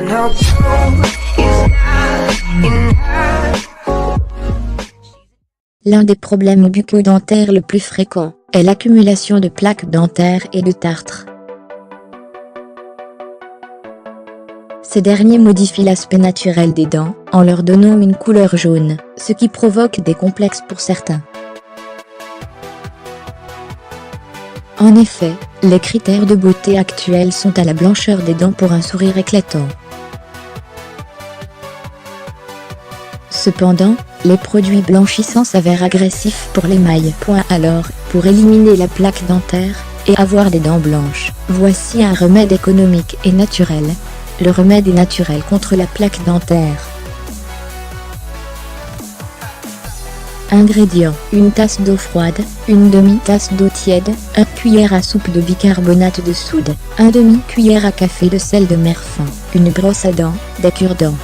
no proof is not enough. L'un des problèmes bucco-dentaires le plus fréquent est l'accumulation de plaques dentaires et de tartres. Ces derniers modifient l'aspect naturel des dents en leur donnant une couleur jaune, ce qui provoque des complexes pour certains. En effet, les critères de beauté actuels sont à la blancheur des dents pour un sourire éclatant. Cependant, les produits blanchissants s'avèrent agressifs pour l'émail. Alors, pour éliminer la plaque dentaire et avoir des dents blanches, voici un remède économique et naturel. Le remède est naturel contre la plaque dentaire. Ingrédients: une tasse d'eau froide, une demi-tasse d'eau tiède, 1 cuillère à soupe de bicarbonate de soude, 1 demi-cuillère à café de sel de mer fin, une brosse à dents, des cure-dents.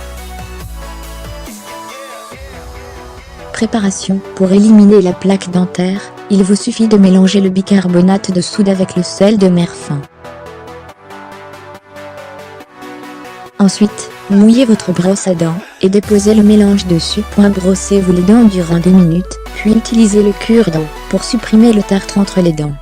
Préparation: pour éliminer la plaque dentaire, il vous suffit de mélanger le bicarbonate de soude avec le sel de mer fin. Ensuite, mouillez votre brosse à dents et déposez le mélange dessus. Brossez-vous les dents durant 2 minutes, puis utilisez le cure-dent pour supprimer le tartre entre les dents.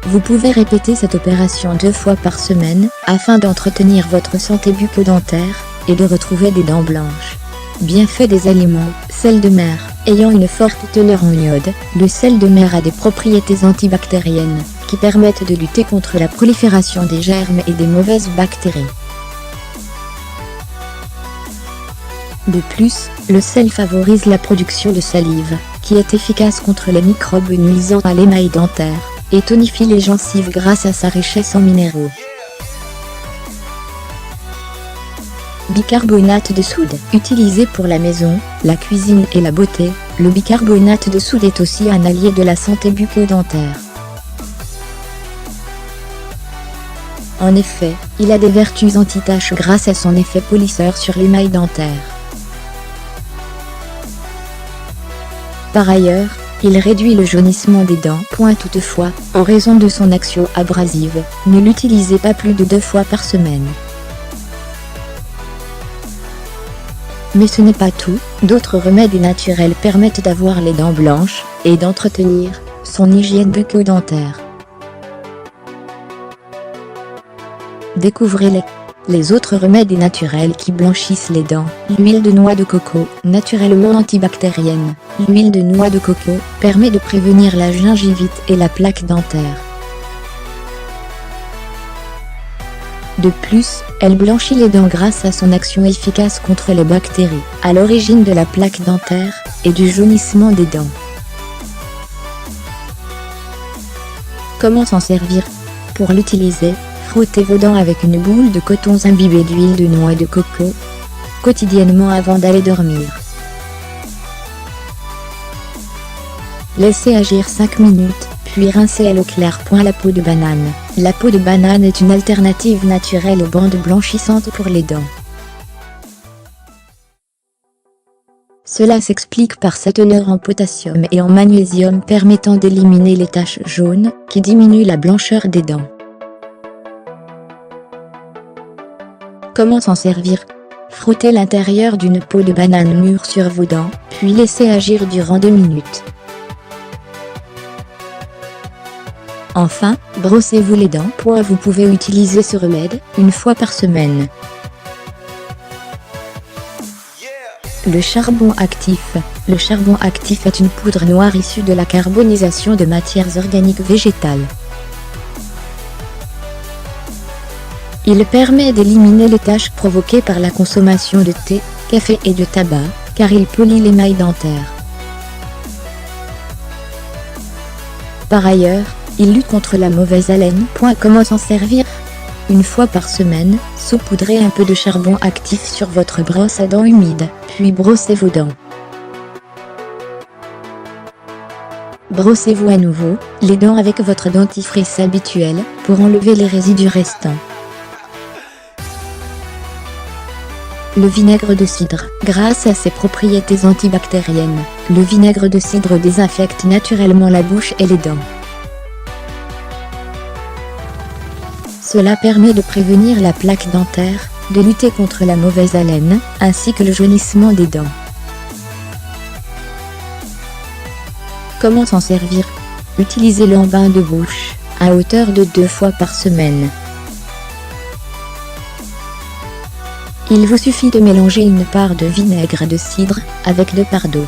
Vous pouvez répéter cette opération 2 fois par semaine afin d'entretenir votre santé bucco-dentaire et de retrouver des dents blanches. Bienfaits des aliments: sel de mer. Ayant une forte teneur en iode, le sel de mer a des propriétés antibactériennes qui permettent de lutter contre la prolifération des germes et des mauvaises bactéries. De plus, le sel favorise la production de salive, qui est efficace contre les microbes nuisant à l'émail dentaire, et tonifie les gencives grâce à sa richesse en minéraux. Bicarbonate de soude. Utilisé pour la maison, la cuisine et la beauté, le bicarbonate de soude est aussi un allié de la santé bucco-dentaire. En effet, il a des vertus anti-taches grâce à son effet polisseur sur l'émail dentaire. Par ailleurs, il réduit le jaunissement des dents. Toutefois, en raison de son action abrasive, ne l'utilisez pas plus de 2 fois par semaine. Mais ce n'est pas tout, d'autres remèdes naturels permettent d'avoir les dents blanches et d'entretenir son hygiène bucco-dentaire. Découvrez les autres remèdes naturels qui blanchissent les dents. L'huile de noix de coco, naturellement antibactérienne. L'huile de noix de coco permet de prévenir la gingivite et la plaque dentaire. De plus, elle blanchit les dents grâce à son action efficace contre les bactéries à l'origine de la plaque dentaire et du jaunissement des dents. Comment s'en servir? Pour l'utiliser, frottez vos dents avec une boule de coton imbibée d'huile de noix de coco quotidiennement avant d'aller dormir. Laissez agir 5 minutes, puis rincez à l'eau claire. La peau de banane. La peau de banane est une alternative naturelle aux bandes blanchissantes pour les dents. Cela s'explique par sa teneur en potassium et en magnésium permettant d'éliminer les taches jaunes, qui diminuent la blancheur des dents. Comment s'en servir? Frottez l'intérieur d'une peau de banane mûre sur vos dents, puis laissez agir durant 2 minutes. Enfin, brossez-vous les dents. Vous pouvez utiliser ce remède une fois par semaine. Le charbon actif. Le charbon actif est une poudre noire issue de la carbonisation de matières organiques végétales. Il permet d'éliminer les taches provoquées par la consommation de thé, café et de tabac, car il polit l'émail dentaire. Par ailleurs, il lutte contre la mauvaise haleine. Comment s'en servir? Une fois par semaine, saupoudrez un peu de charbon actif sur votre brosse à dents humide, puis brossez vos dents. Brossez-vous à nouveau les dents avec votre dentifrice habituel pour enlever les résidus restants. Le vinaigre de cidre. Grâce à ses propriétés antibactériennes, le vinaigre de cidre désinfecte naturellement la bouche et les dents. Cela permet de prévenir la plaque dentaire, de lutter contre la mauvaise haleine, ainsi que le jaunissement des dents. Comment s'en servir? Utilisez-le en bain de bouche, à hauteur de 2 fois par semaine. Il vous suffit de mélanger une part de vinaigre de cidre avec 2 parts d'eau.